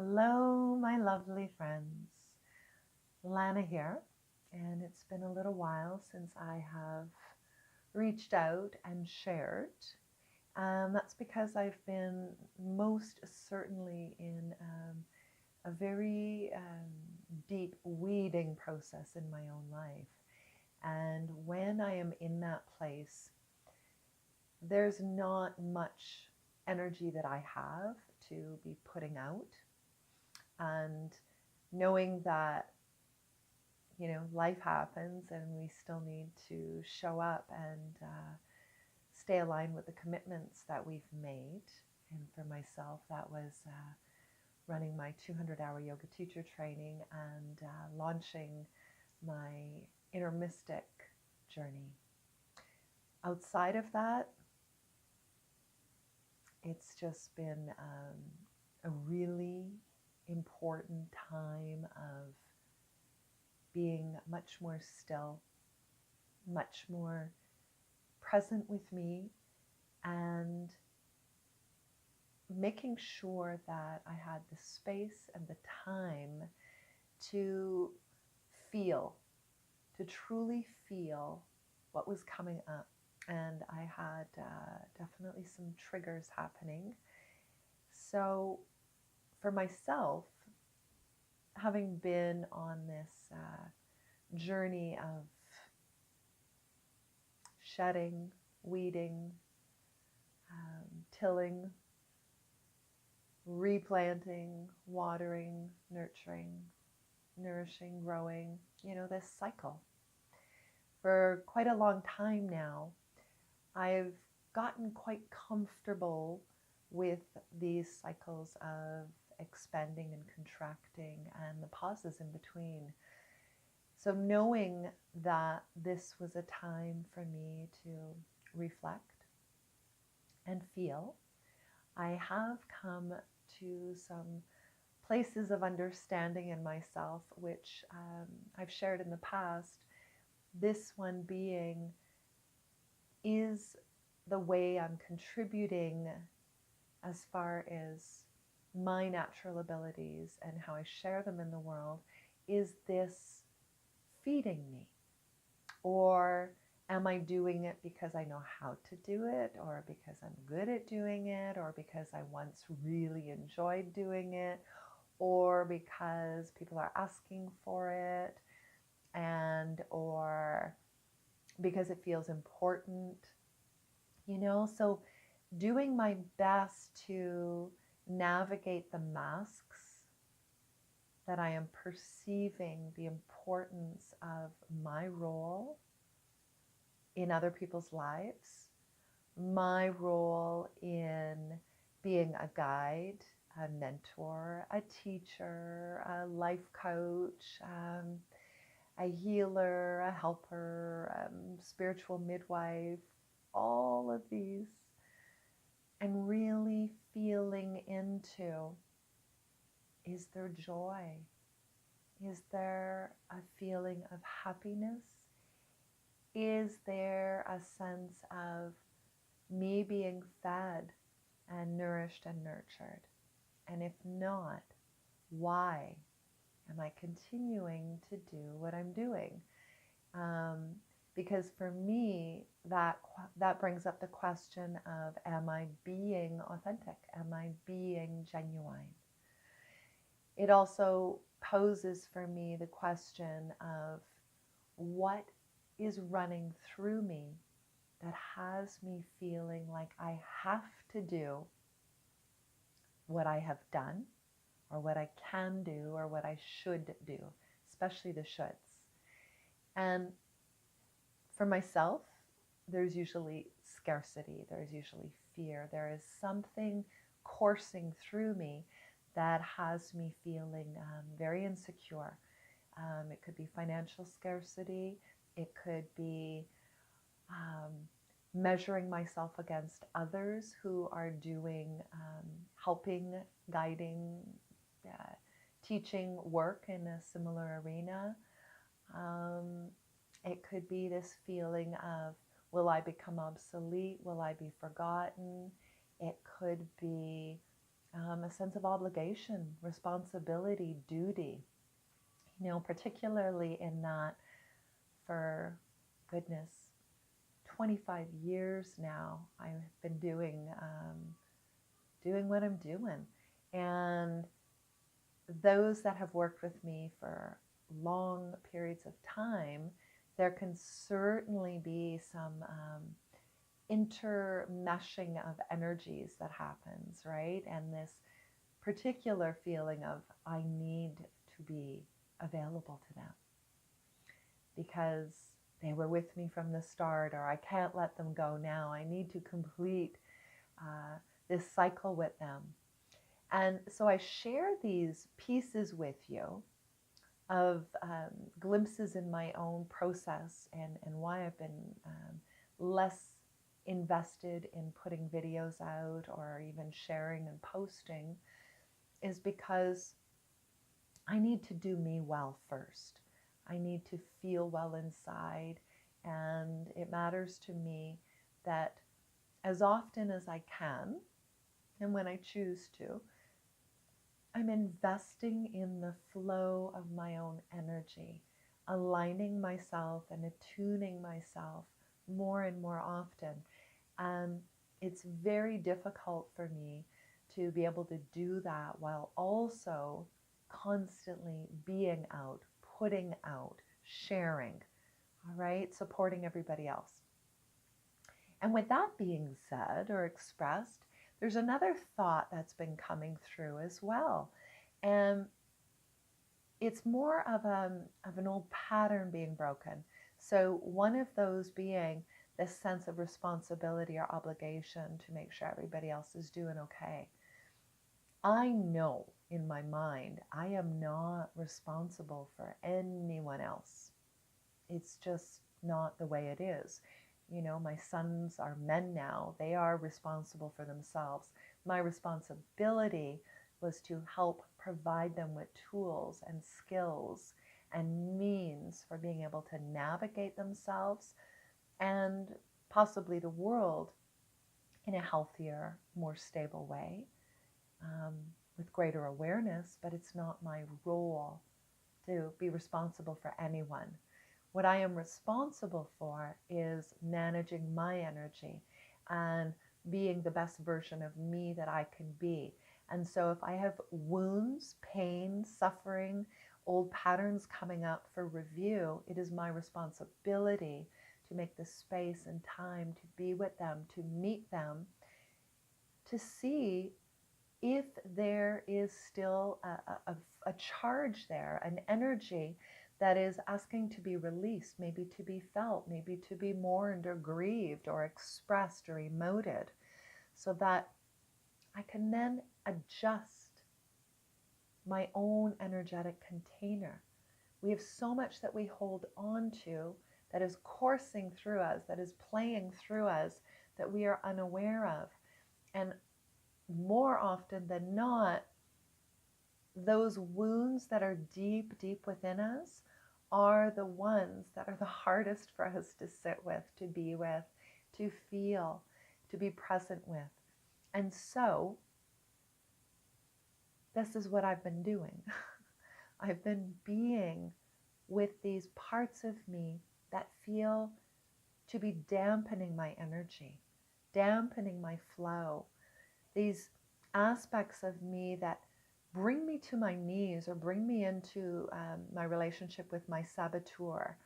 Hello, my lovely friends. Lana here, and it's been a little while since I have reached out and shared. That's because I've been most certainly in a very deep weeding process in my own life. And when I am in that place, there's not much energy that I have to be putting out. And knowing that life happens and we still need to show up and stay aligned with the commitments that we've made. And for myself, that was running my 200-hour yoga teacher training and launching my inner mystic journey. Outside of that, it's just been a really important time of being much more still, much more present with me, and making sure that I had the space and the time to feel, to truly feel what was coming up. And I had definitely some triggers happening. So for myself, having been on this journey of shedding, weeding, tilling, replanting, watering, nurturing, nourishing, growing, this cycle. For quite a long time now, I've gotten quite comfortable with these cycles of expanding and contracting and the pauses in between. So knowing that this was a time for me to reflect and feel, I have come to some places of understanding in myself, which I've shared in the past. This one being, is the way I'm contributing as far as my natural abilities and how I share them in the world, is this feeding me? Or am I doing it because I know how to do it, or because I'm good at doing it, or because I once really enjoyed doing it, or because people are asking for it, and or because it feels important, So doing my best to navigate the masks that I am perceiving the importance of my role in other people's lives, my role in being a guide, a mentor, a teacher, a life coach, a healer, a helper, spiritual midwife, all of these, and really feeling into, is there joy? Is there a feeling of happiness? Is there a sense of me being fed and nourished and nurtured? And if not, why am I continuing to do what I'm doing? Because for me, that brings up the question of, am I being authentic? Am I being genuine? It also poses for me the question of, what is running through me that has me feeling like I have to do what I have done, or what I can do, or what I should do, especially the shoulds. And for myself, there's usually scarcity, there's usually fear, there is something coursing through me that has me feeling very insecure. It could be financial scarcity, it could be measuring myself against others who are doing, helping, guiding, teaching work in a similar arena. It could be this feeling of, will I become obsolete? Will I be forgotten? It could be a sense of obligation, responsibility, duty, particularly in that for, goodness, 25 years now, I've been doing what I'm doing. And those that have worked with me for long periods of time, there can certainly be some intermeshing of energies that happens, right? And this particular feeling of I need to be available to them because they were with me from the start, or I can't let them go now. I need to complete this cycle with them. And so I share these pieces with you of glimpses in my own process and why I've been less invested in putting videos out or even sharing and posting is because I need to do me well first. I need to feel well inside, and it matters to me that as often as I can, and when I choose to, I'm investing in the flow of my own energy, aligning myself and attuning myself more and more often. It's very difficult for me to be able to do that while also constantly being out, putting out, sharing, all right, supporting everybody else. And with that being said or expressed, there's another thought that's been coming through as well. And it's more of an old pattern being broken. So one of those being this sense of responsibility or obligation to make sure everybody else is doing okay. I know in my mind, I am not responsible for anyone else. It's just not the way it is. My sons are men now. They are responsible for themselves. My responsibility was to help provide them with tools and skills and means for being able to navigate themselves and possibly the world in a healthier, more stable way, with greater awareness, but it's not my role to be responsible for anyone. What I am responsible for is managing my energy and being the best version of me that I can be. And so if I have wounds, pain, suffering, old patterns coming up for review, it is my responsibility to make the space and time to be with them, to meet them, to see if there is still a charge there, an energy that is asking to be released, maybe to be felt, maybe to be mourned or grieved or expressed or emoted, so that I can then adjust my own energetic container. We have so much that we hold on to that is coursing through us, that is playing through us, that we are unaware of. And more often than not, those wounds that are deep, deep within us are the ones that are the hardest for us to sit with, to be with, to feel, to be present with. And so, this is what I've been doing. I've been being with these parts of me that feel to be dampening my energy, dampening my flow. These aspects of me that bring me to my knees or bring me into my relationship with my saboteur,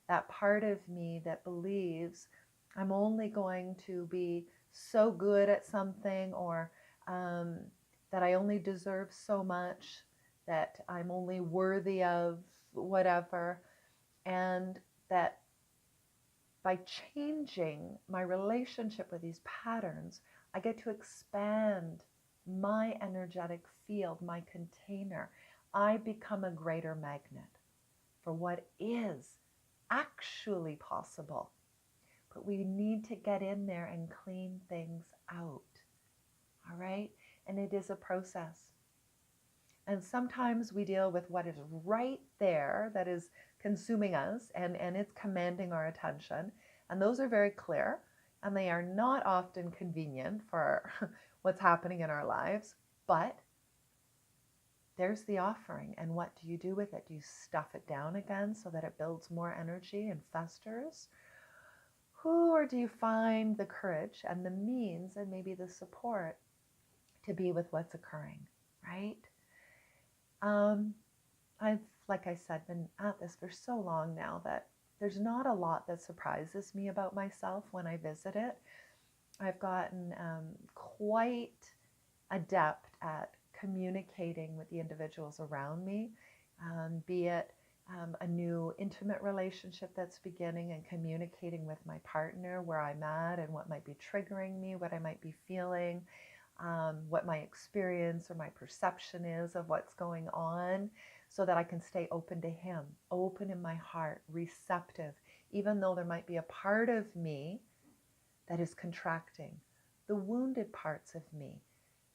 that part of me that believes I'm only going to be so good at something, or that I only deserve so much, that I'm only worthy of whatever, and that by changing my relationship with these patterns, I get to expand my energetic field, my container. I become a greater magnet for what is actually possible. But we need to get in there and clean things out. All right? And it is a process. And sometimes we deal with what is right there that is consuming us and it's commanding our attention. And those are very clear, and they are not often convenient for what's happening in our lives. But there's the offering. And what do you do with it? Do you stuff it down again so that it builds more energy and festers? Or do you find the courage and the means and maybe the support to be with what's occurring, right? I've, like I said, been at this for so long now that there's not a lot that surprises me about myself when I visit it. I've gotten quite adept at communicating with the individuals around me, be it a new intimate relationship that's beginning and communicating with my partner where I'm at and what might be triggering me, what I might be feeling, what my experience or my perception is of what's going on, so that I can stay open to him, open in my heart, receptive, even though there might be a part of me that is contracting, the wounded parts of me,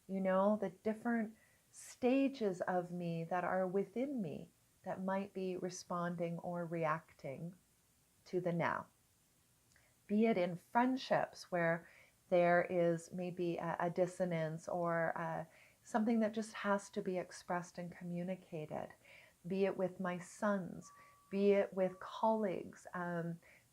the different stages of me that are within me that might be responding or reacting to the now. Be it in friendships where there is maybe a dissonance or something that just has to be expressed and communicated. Be it with my sons, be it with colleagues,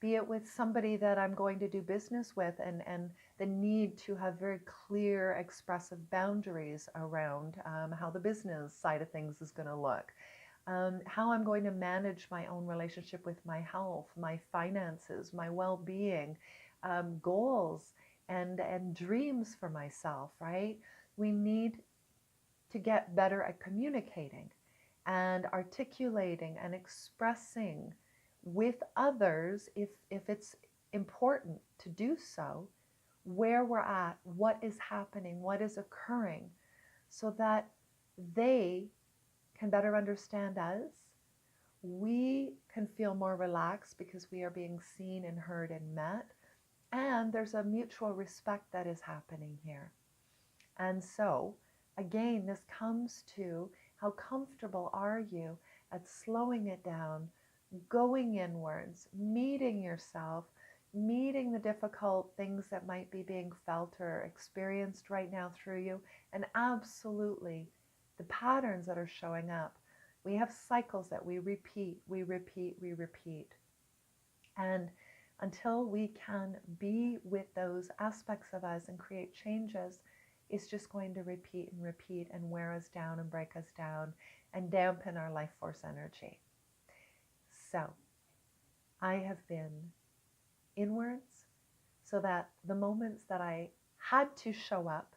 be it with somebody that I'm going to do business with, and the need to have very clear expressive boundaries around how the business side of things is going to look. How I'm going to manage my own relationship with my health, my finances, my well-being, goals, and dreams for myself, right? We need to get better at communicating and articulating and expressing with others, if it's important to do so, where we're at, what is happening, what is occurring, so that they can better understand us. We can feel more relaxed because we are being seen and heard and met. And there's a mutual respect that is happening here. And so, again, this comes to how comfortable are you at slowing it down, going inwards, meeting yourself, meeting the difficult things that might be being felt or experienced right now through you, and absolutely the patterns that are showing up. We have cycles that we repeat. And until we can be with those aspects of us and create changes, it's just going to repeat and wear us down and break us down and dampen our life force energy. So I have been inwards so that the moments that I had to show up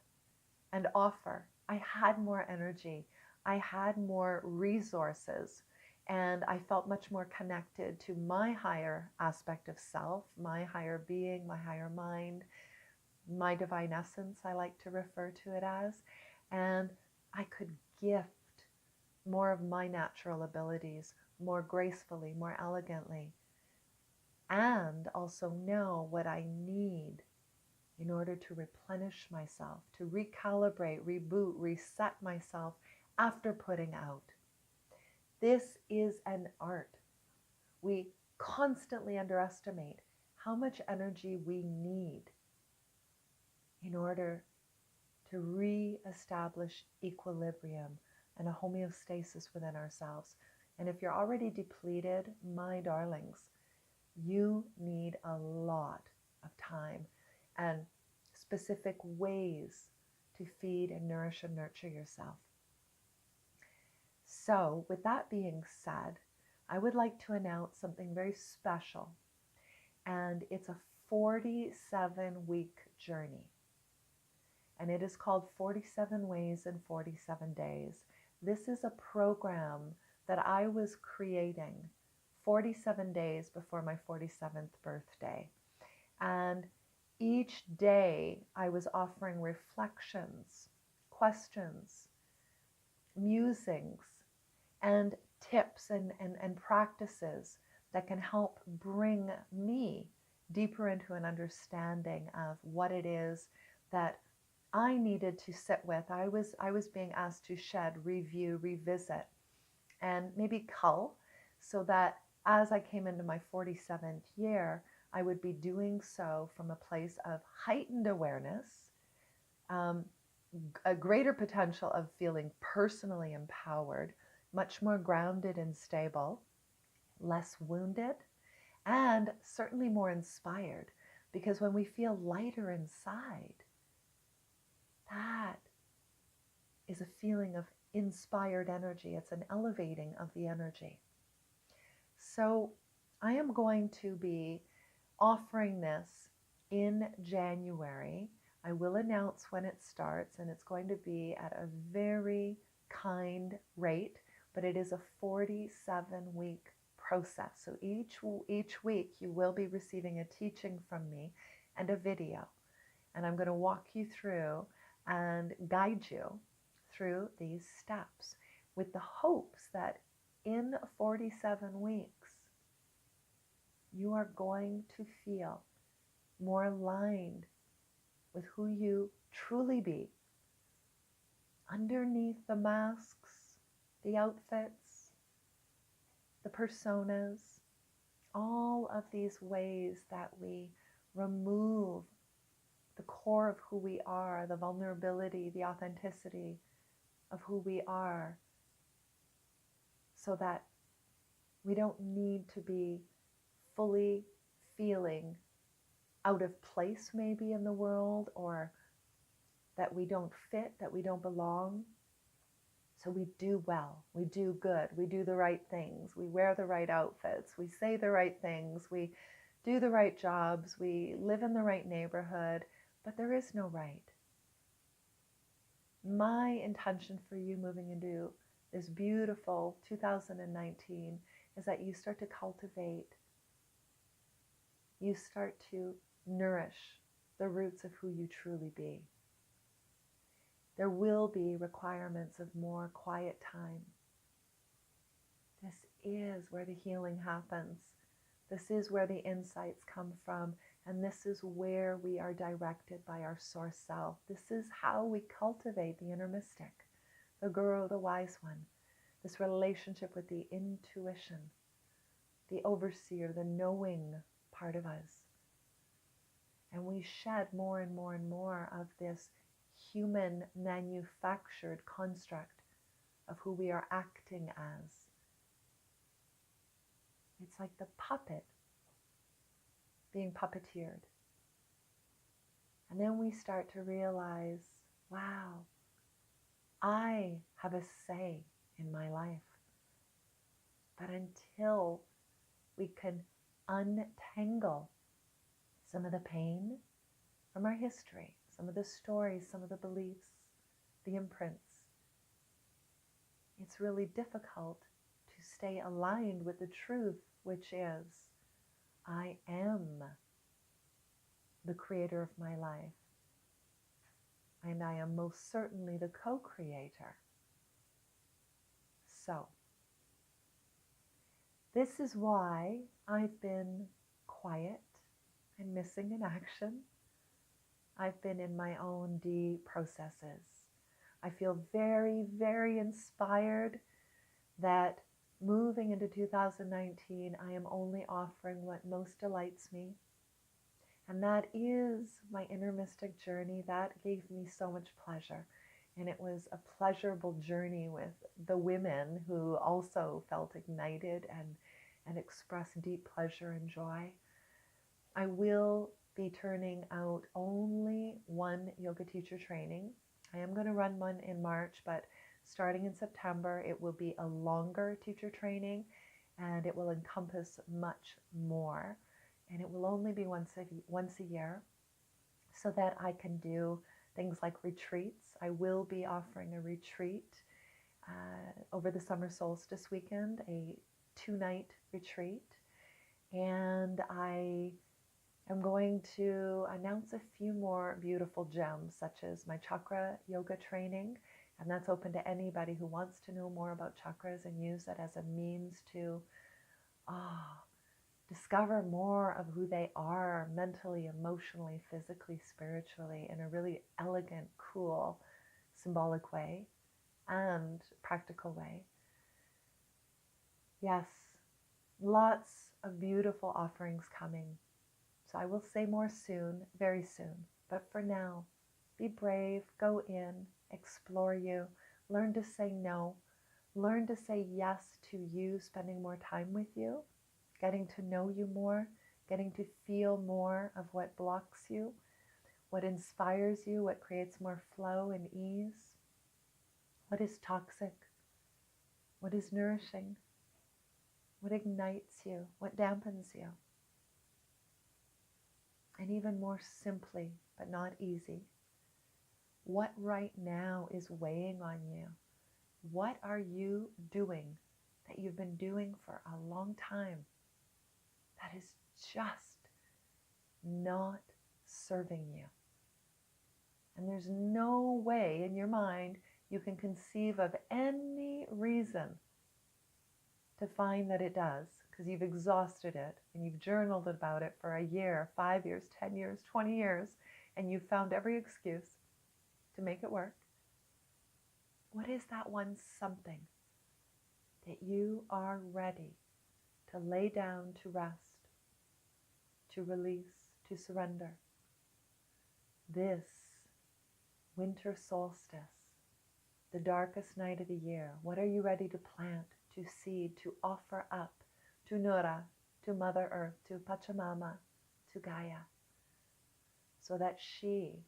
and offer, I had more energy, I had more resources, and I felt much more connected to my higher aspect of self, my higher being, my higher mind, my divine essence, I like to refer to it as, and I could gift more of my natural abilities more gracefully, more elegantly, and also know what I need in order to replenish myself, to recalibrate, reboot, reset myself after putting out. This is an art. We constantly underestimate how much energy we need in order to re-establish equilibrium and a homeostasis within ourselves. And if you're already depleted, my darlings, you need a lot of time and specific ways to feed and nourish and nurture yourself. So, with that being said, I would like to announce something very special, and it's a 47-week journey. And it is called 47 Ways in 47 Days. This is a program that I was creating 47 days before my 47th birthday. And each day I was offering reflections, questions, musings, and tips and practices that can help bring me deeper into an understanding of what it is that I needed to sit with. I was being asked to shed, review, revisit, and maybe cull, so that as I came into my 47th year, I would be doing so from a place of heightened awareness, a greater potential of feeling personally empowered, much more grounded and stable, less wounded, and certainly more inspired. Because when we feel lighter inside, that is a feeling of inspired energy. It's an elevating of the energy. So I am going to be offering this in January. I will announce when it starts, and it's going to be at a very kind rate, but it is a 47-week process. So each week you will be receiving a teaching from me and a video. And I'm going to walk you through and guide you through these steps with the hopes that in 47 weeks, you are going to feel more aligned with who you truly be. Underneath the masks, the outfits, the personas, all of these ways that we remove the core of who we are, the vulnerability, the authenticity of who we are, so that we don't need to be fully feeling out of place maybe in the world, or that we don't fit, that we don't belong. So we do well, we do good, we do the right things, we wear the right outfits, we say the right things, we do the right jobs, we live in the right neighborhood, but there is no right. My intention for you moving into this beautiful 2019 is that you start to cultivate, you start to nourish the roots of who you truly be. There will be requirements of more quiet time. This is where the healing happens. This is where the insights come from. And this is where we are directed by our source self. This is how we cultivate the inner mystic, the guru, the wise one. This relationship with the intuition, the overseer, the knowing part of us. And we shed more and more and more of this human manufactured construct of who we are acting as. It's like the puppet being puppeteered. And then we start to realize, wow, I have a say in my life. But until we can untangle some of the pain from our history, some of the stories, some of the beliefs, the imprints, it's really difficult to stay aligned with the truth, which is, I am the creator of my life, and I am most certainly the co-creator. So, this is why I've been quiet and missing in action. I've been in my own deep processes. I feel very, very inspired that moving into 2019, I am only offering what most delights me. And that is my inner mystic journey. That gave me so much pleasure. And it was a pleasurable journey with the women who also felt ignited and expressed deep pleasure and joy. I will be turning out only one yoga teacher training. I am going to run one in March, but starting in September, it will be a longer teacher training, and it will encompass much more. And it will only be once a year, so that I can do things like retreats. I will be offering a retreat over the summer solstice weekend, a 2-night retreat. And I am going to announce a few more beautiful gems, such as my chakra yoga training. And that's open to anybody who wants to know more about chakras and use it as a means to discover more of who they are mentally, emotionally, physically, spiritually, in a really elegant, cool, symbolic way and practical way. Yes, lots of beautiful offerings coming. So I will say more soon, very soon. But for now, Be brave, go in, explore you, learn to say no, learn to say yes to you spending more time with you, getting to know you more, getting to feel more of what blocks you, what inspires you, what creates more flow and ease, what is toxic, what is nourishing, what ignites you, what dampens you. And even more simply, but not easy, what right now is weighing on you? What are you doing that you've been doing for a long time that is just not serving you? And there's no way in your mind you can conceive of any reason to find that it does, because you've exhausted it and you've journaled about it for a year, 5 years, 10 years, 20 years, and you've found every excuse to make it work. What is that one something that you are ready to lay down, to rest, to release, to surrender? This winter solstice, the darkest night of the year, what are you ready to plant, to seed, to offer up to Nura, to Mother Earth, to Pachamama, to Gaia, so that she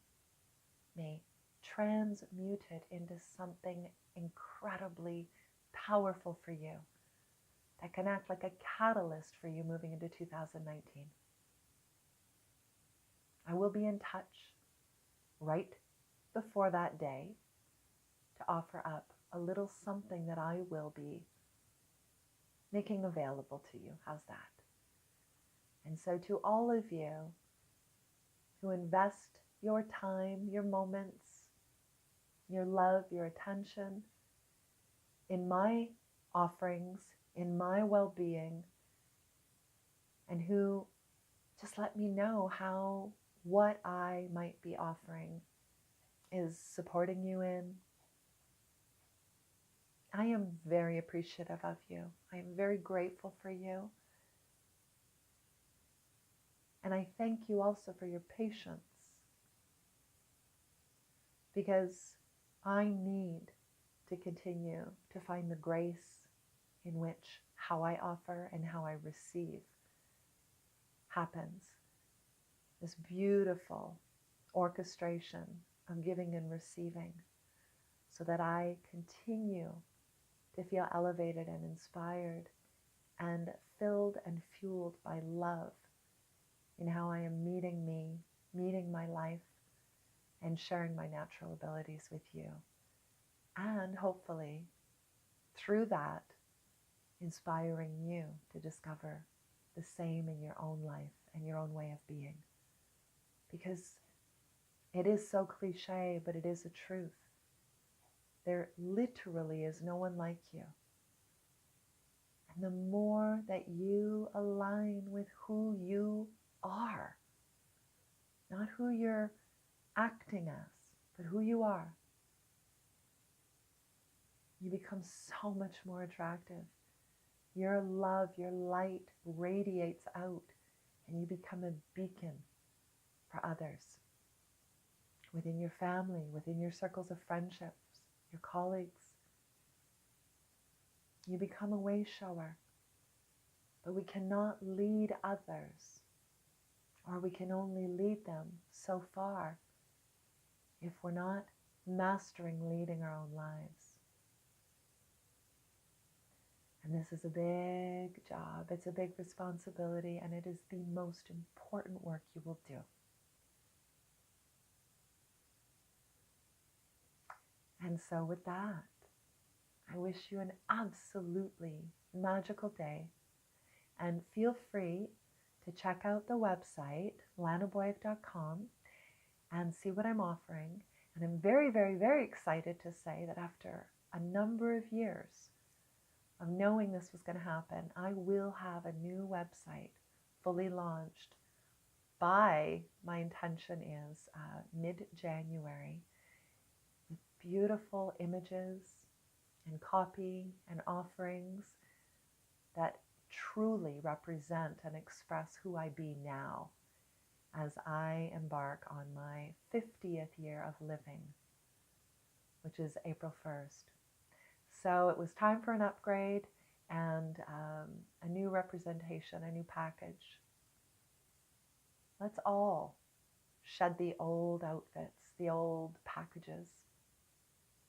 may transmute it into something incredibly powerful for you that can act like a catalyst for you moving into 2019. I will be in touch right before that day to offer up a little something that I will be making available to you. How's that? And so to all of you who invest your time, your moments, your love, your attention in my offerings, in my well-being, and who just let me know how what I might be offering is supporting you in. I am very appreciative of you. I am very grateful for you. And I thank you also for your patience, because I need to continue to find the grace in which how I offer and how I receive happens. This beautiful orchestration of giving and receiving, so that I continue to feel elevated and inspired and filled and fueled by love in how I am meeting me, meeting my life, and sharing my natural abilities with you. And hopefully, through that, inspiring you to discover the same in your own life and your own way of being. Because it is so cliche, but it is a truth. There literally is no one like you. And the more that you align with who you are, not who you're acting as, but who you are, you become so much more attractive. Your love, your light radiates out, and you become a beacon for others, within your family, within your circles of friendships, your colleagues. You become a way shower. But we cannot lead others, or we can only lead them so far if we're not mastering leading our own lives. And this is a big job, it's a big responsibility, and it is the most important work you will do. And so with that, I wish you an absolutely magical day, and feel free to check out the website, lanaboyeck.com, and see what I'm offering. And I'm very, very, very excited to say that after a number of years of knowing this was going to happen, I will have a new website fully launched by, my intention is mid-January, with beautiful images and copy and offerings that truly represent and express who I be now, as I embark on my 50th year of living, which is April 1st. So it was time for an upgrade and a new representation, a new package. Let's all shed the old outfits, the old packages,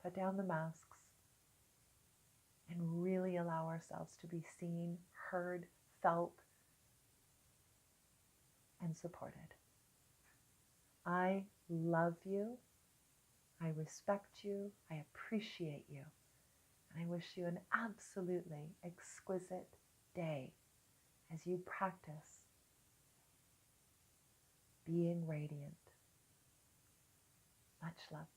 put down the masks, and really allow ourselves to be seen, heard, felt, and supported. I love you. I respect you. I appreciate you. And I wish you an absolutely exquisite day as you practice being radiant. Much love.